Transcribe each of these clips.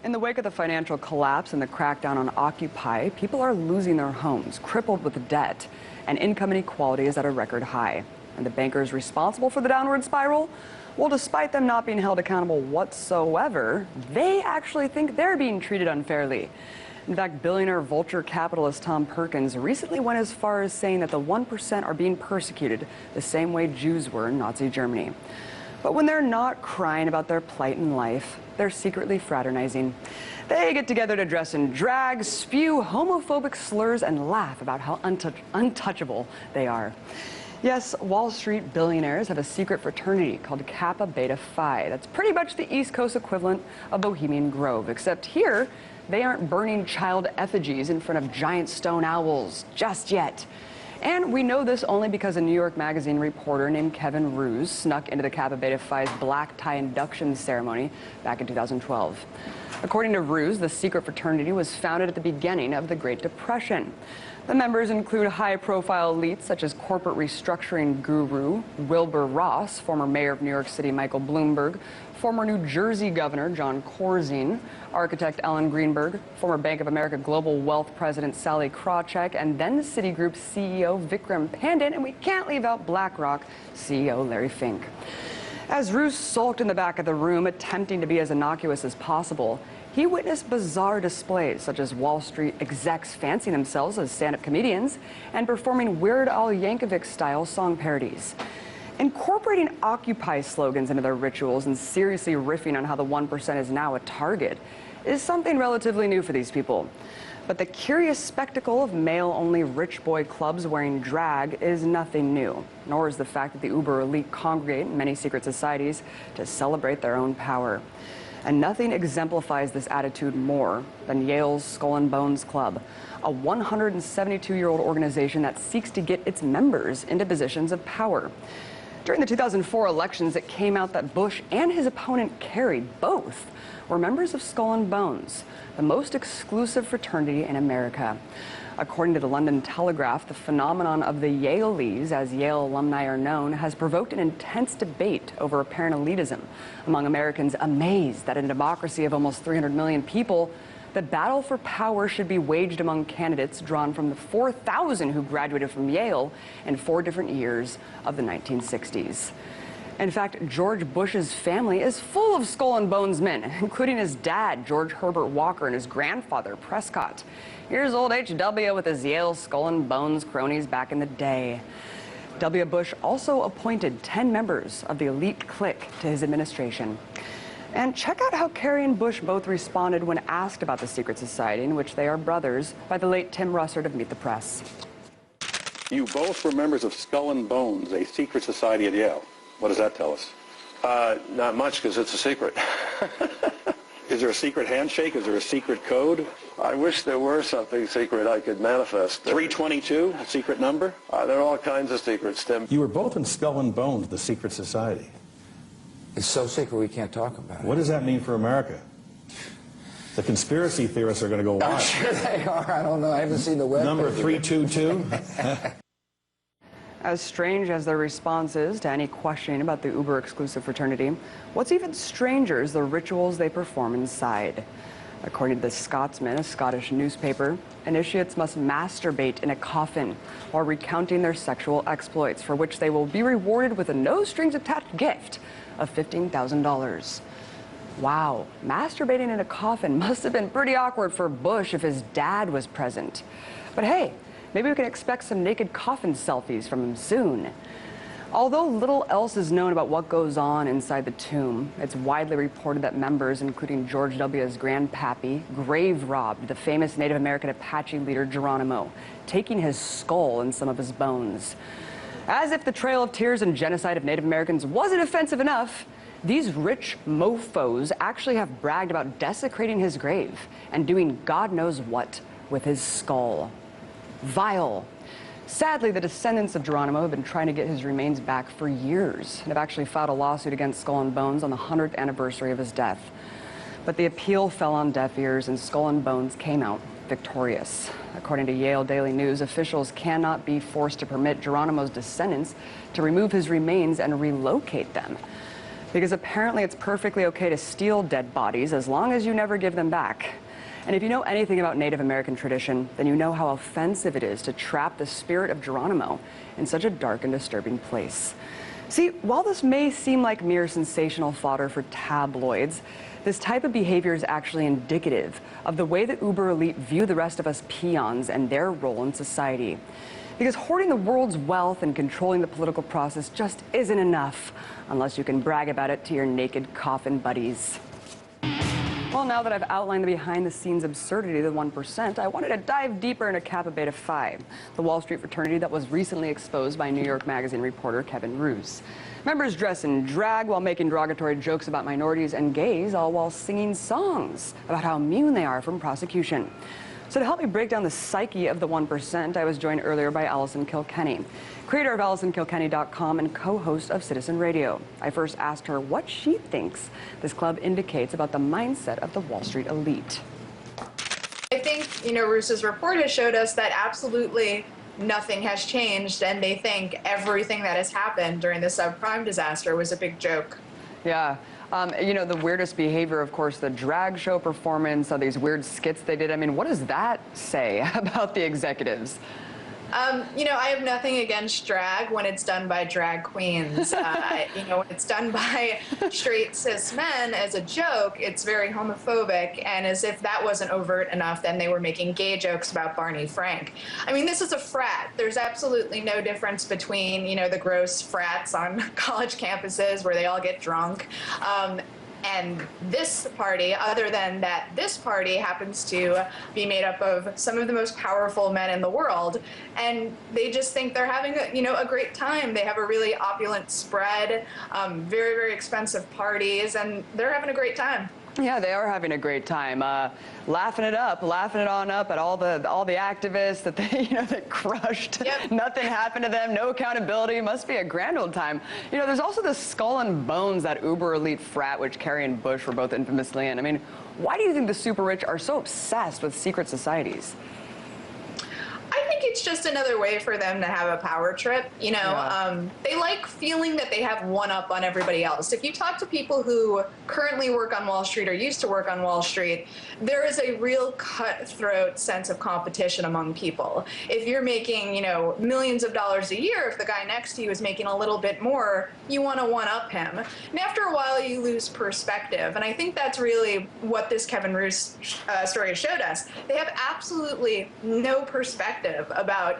In the wake of the financial collapse and the crackdown on Occupy, people are losing their homes, crippled with debt, and income inequality is at a record high. And the bankers responsible for the downward spiral? Well, despite them not being held accountable whatsoever, they actually think they're being treated unfairly. In fact, billionaire vulture capitalist Tom Perkins recently went as far as saying that the 1% are being persecuted the same way Jews were in Nazi Germany. But when they're not crying about their plight in life, they're secretly fraternizing. They get together to dress in drag, spew homophobic slurs, and laugh about how untouchable they are. Yes, Wall Street billionaires have a secret fraternity called Kappa Beta Phi. That's pretty much the East Coast equivalent of Bohemian Grove, except here, they aren't burning child effigies in front of giant stone owls just yet. And we know this only because a New York Magazine reporter named Kevin Roose snuck into the Kappa Beta Phi's black tie induction ceremony back in 2012. According to Roose, the secret fraternity was founded at the beginning of the Great Depression. The members include high-profile elites such as corporate restructuring guru Wilbur Ross, former mayor of New York City Michael Bloomberg, former New Jersey Governor John Corzine, architect Ellen Greenberg, former Bank of America Global Wealth President Sally Krawcheck, and then Citigroup CEO Vikram Pandit, and we can't leave out BlackRock CEO Larry Fink. As Roose sulked in the back of the room, attempting to be as innocuous as possible, he witnessed bizarre displays such as Wall Street execs fancying themselves as stand-up comedians and performing Weird Al Yankovic-style song parodies. Incorporating Occupy slogans into their rituals and seriously riffing on how the 1% is now a target is something relatively new for these people. But the curious spectacle of male-only rich boy clubs wearing drag is nothing new, nor is the fact that the uber elite congregate in many secret societies to celebrate their own power. And nothing exemplifies this attitude more than Yale's Skull and Bones Club, a 172-year-old organization that seeks to get its members into positions of power. During the 2004 elections, it came out that Bush and his opponent Kerry both were members of Skull and Bones, the most exclusive fraternity in America. According to the London Telegraph, the phenomenon of the Yalees, as Yale alumni are known, has provoked an intense debate over apparent elitism among Americans amazed that in a democracy of almost 300 million people, the battle for power should be waged among candidates drawn from the 4,000 who graduated from Yale in 4 different years of the 1960s. In fact, George Bush's family is full of Skull and Bones men, including his dad, George Herbert Walker, and his grandfather, Prescott. Here's old H.W. with his Yale Skull and Bones cronies back in the day. W. Bush also appointed 10 members of the elite clique to his administration. And check out how Kerry and Bush both responded when asked about the secret society in which they are brothers by the late Tim Russert of Meet the Press. You both were members of Skull and Bones, a secret society at Yale. What does that tell us? Not much, because it's a secret. Is there a secret handshake? Is there a secret code? I wish there were something secret I could manifest. 322, a secret number? There are all kinds of secrets, Tim. You were both in Skull and Bones, the secret society. It's so secret we can't talk about it. What does that mean for America? The conspiracy theorists are going to go wild. I'm sure they are. I don't know. I haven't seen the web. Number 322? As strange as their response is to any questioning about the uber-exclusive fraternity, what's even stranger is the rituals they perform inside. According to The Scotsman, a Scottish newspaper, initiates must masturbate in a coffin while recounting their sexual exploits, for which they will be rewarded with a no-strings-attached gift of $15,000. Wow, masturbating in a coffin must have been pretty awkward for Bush if his dad was present. But hey, maybe we can expect some naked coffin selfies from him soon. Although little else is known about what goes on inside the tomb, it's widely reported that members, including George W.'s grandpappy, grave-robbed the famous Native American Apache leader Geronimo, taking his skull and some of his bones. As if the Trail of Tears and genocide of Native Americans wasn't offensive enough, these rich mofos actually have bragged about desecrating his grave and doing God knows what with his skull. Vile. Sadly, the descendants of Geronimo have been trying to get his remains back for years and have actually filed a lawsuit against Skull and Bones on the 100th anniversary of his death. But the appeal fell on deaf ears and Skull and Bones came out victorious. According to Yale Daily News, officials cannot be forced to permit Geronimo's descendants to remove his remains and relocate them. Because apparently it's perfectly okay to steal dead bodies as long as you never give them back. And if you know anything about Native American tradition, then you know how offensive it is to trap the spirit of Geronimo in such a dark and disturbing place. See, while this may seem like mere sensational fodder for tabloids, this type of behavior is actually indicative of the way that uber elite view the rest of us peons and their role in society. Because hoarding the world's wealth and controlling the political process just isn't enough unless you can brag about it to your naked coffin buddies. Well, now that I've outlined the behind-the-scenes absurdity of the 1%, I wanted to dive deeper into Kappa Beta Phi, the Wall Street fraternity that was recently exposed by New York Magazine reporter Kevin Roose. Members dress in drag while making derogatory jokes about minorities and gays, all while singing songs about how immune they are from prosecution. So to help me break down the psyche of the 1%, I was joined earlier by Allison Kilkenny, creator of AllisonKilkenny.com and co-host of Citizen Radio. I first asked her what she thinks this club indicates about the mindset of the Wall Street elite. I think, Roose's report has showed us that absolutely nothing has changed, and they think everything that has happened during the subprime disaster was a big joke. Yeah. The weirdest behavior, of course, the drag show performance, these weird skits they did. I mean, what does that say about the executives? I have nothing against drag when it's done by drag queens. When it's done by straight cis men as a joke, it's very homophobic. And as if that wasn't overt enough, then they were making gay jokes about Barney Frank. I mean, this is a frat. There's absolutely no difference between, the gross frats on college campuses where they all get drunk. And this party, other than that this party happens to be made up of some of the most powerful men in the world, and they just think they're having a great time. They have a really opulent spread, very, very expensive parties, and they're having a great time. Yeah, they are having a great time, laughing it on up at all the activists that they that crushed. Yep. Nothing happened to them, no accountability. Must be a grand old time. There's also the Skull and Bones, that uber elite frat which Kerry and Bush were both infamously in. I mean, why do you think the super rich are so obsessed with secret societies? I think it's just another way for them to have a power trip. They like feeling that they have one up on everybody else. If you talk to people who currently work on Wall Street or used to work on Wall Street, there is a real cutthroat sense of competition among people. If you're making, millions of dollars a year, if the guy next to you is making a little bit more, you want to one up him. And after a while, you lose perspective. And I think that's really what this Kevin Roose story showed us. They have absolutely no perspective about,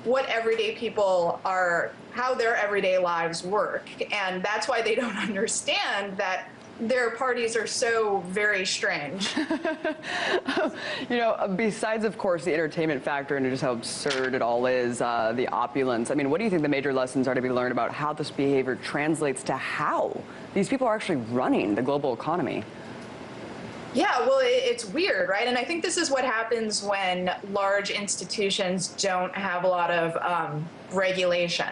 what everyday people are, how their everyday lives work. And that's why they don't understand that their parties are so very strange. Besides, of course, the entertainment factor and just how absurd it all is, the opulence, I mean, what do you think the major lessons are to be learned about how this behavior translates to how these people are actually running the global economy? Yeah, well, it's weird, right? And I think this is what happens when large institutions don't have a lot of regulation,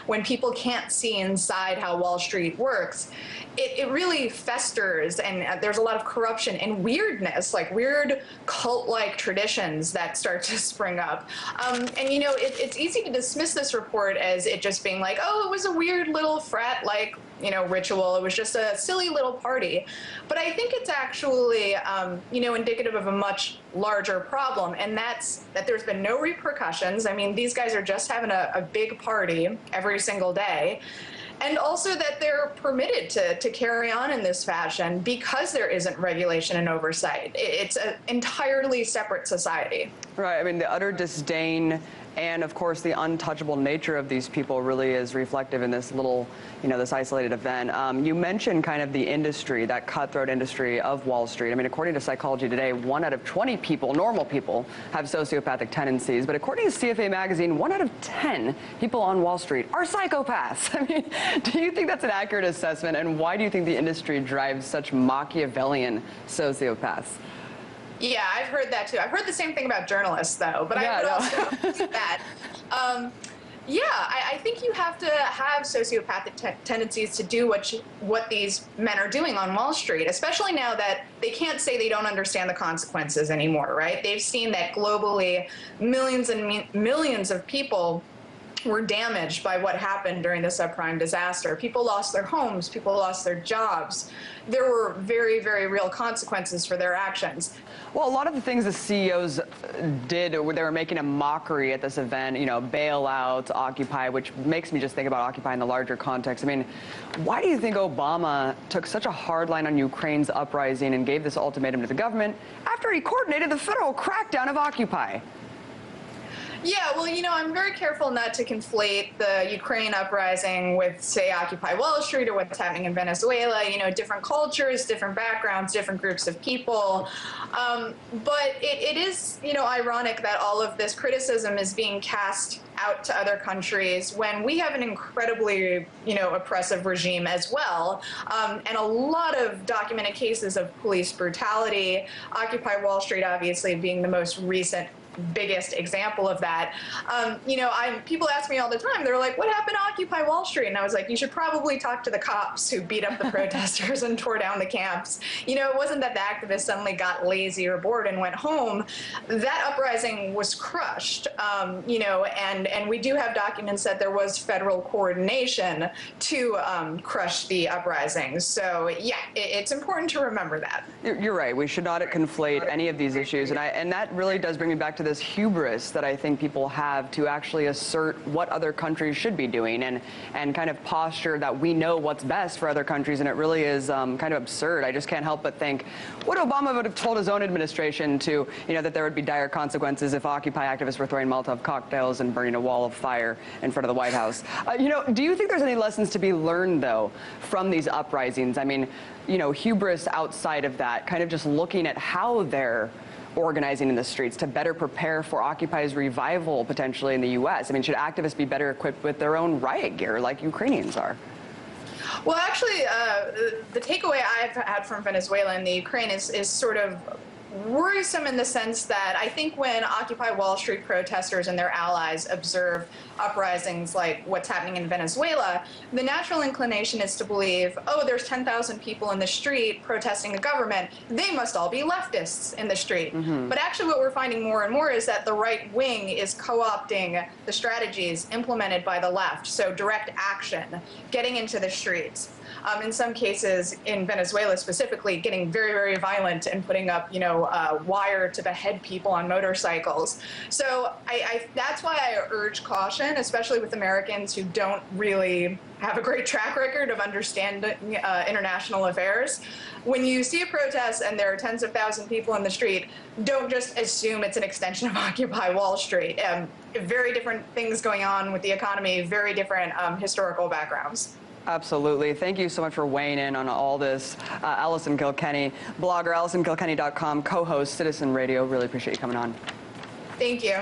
when people can't see inside how Wall Street works. It really festers, and there's a lot of corruption and weirdness, like weird cult-like traditions that start to spring up. It's easy to dismiss this report as it just being like, oh, it was a weird little frat-like ritual. It was just a silly little party. But I think it's actually, indicative of a much larger problem, and that's that there's been no repercussions. I mean, these guys are just having a big party every single day. And also that they're permitted to carry on in this fashion because there isn't regulation and oversight. It's an entirely separate society. Right. I mean, the utter disdain and, of course, the untouchable nature of these people really is reflective in this little, this isolated event. You mentioned kind of the industry, that cutthroat industry of Wall Street. I mean, according to Psychology Today, 1 out of 20 people, normal people, have sociopathic tendencies. But according to CFA magazine, 1 out of 10 people on Wall Street are psychopaths. I mean, do you think that's an accurate assessment? And why do you think the industry drives such Machiavellian sociopaths? Yeah, I've heard that too. I've heard the same thing about journalists, though, but I would also say that. I think you have to have sociopathic tendencies to do what these men are doing on Wall Street, especially now that they can't say they don't understand the consequences anymore, right? They've seen that globally millions and millions of people were damaged by what happened during the subprime disaster. People lost their homes, people lost their jobs. There were very, very real consequences for their actions. Well, a lot of the things the CEOs did, they were making a mockery at this event, you know, bailouts, Occupy, which makes me just think about Occupy in the larger context. I mean, why do you think Obama took such a hard line on Ukraine's uprising and gave this ultimatum to the government after he coordinated the federal crackdown of Occupy? Yeah, well, you know, I'm very careful not to conflate the Ukraine uprising with, say, Occupy Wall Street or what's happening in Venezuela. You know, different cultures, different backgrounds, different groups of people. But it is, you know, ironic that all of this criticism is being cast out to other countries when we have an incredibly, you know, oppressive regime as well, and a lot of documented cases of police brutality. Occupy Wall Street obviously being the most recent biggest example of that. You know, people ask me all the time, they're like, what happened to Occupy Wall Street? And I was like, you should probably talk to the cops who beat up the protesters and tore down the camps. You know, it wasn't that the activists suddenly got lazy or bored and went home. That uprising was crushed, you know, and we do have documents that there was federal coordination to crush the uprising. So yeah, it's important to remember that. You're right. We should not conflate any of these issues. And that really does bring me back to this hubris that I think people have to actually assert what other countries should be doing and kind of posture that we know what's best for other countries. And it really is kind of absurd. I just can't help but think what Obama would have told his own administration to, you know, that there would be dire consequences if Occupy activists were throwing Molotov cocktails and burning a wall of fire in front of the White House. You know, do you think there's any lessons to be learned, though, from these uprisings? I mean, you know, hubris outside of that, kind of just looking at how they're organizing in the streets to better prepare for Occupy's revival potentially in the U.S. I mean, should activists be better equipped with their own riot gear like Ukrainians are? Well, actually, the takeaway I've had from Venezuela and the Ukraine is sort of worrisome in the sense that I think when Occupy Wall Street protesters and their allies observe uprisings like what's happening in Venezuela, the natural inclination is to believe, oh, there's 10,000 people in the street protesting the government. They must all be leftists in the street. Mm-hmm. But actually what we're finding more and more is that the right wing is co-opting the strategies implemented by the left. So direct action, getting into the streets. In some cases, in Venezuela specifically, getting very, very violent and putting up, you know, wire to behead people on motorcycles. So that's why I urge caution, especially with Americans who don't really have a great track record of understanding international affairs. When you see a protest and there are tens of thousands of people in the street, don't just assume it's an extension of Occupy Wall Street. Very different things going on with the economy, very different historical backgrounds. Absolutely. Thank you so much for weighing in on all this. Allison Kilkenny, blogger, AllisonKilkenny.com, co-host, Citizen Radio. Really appreciate you coming on. Thank you.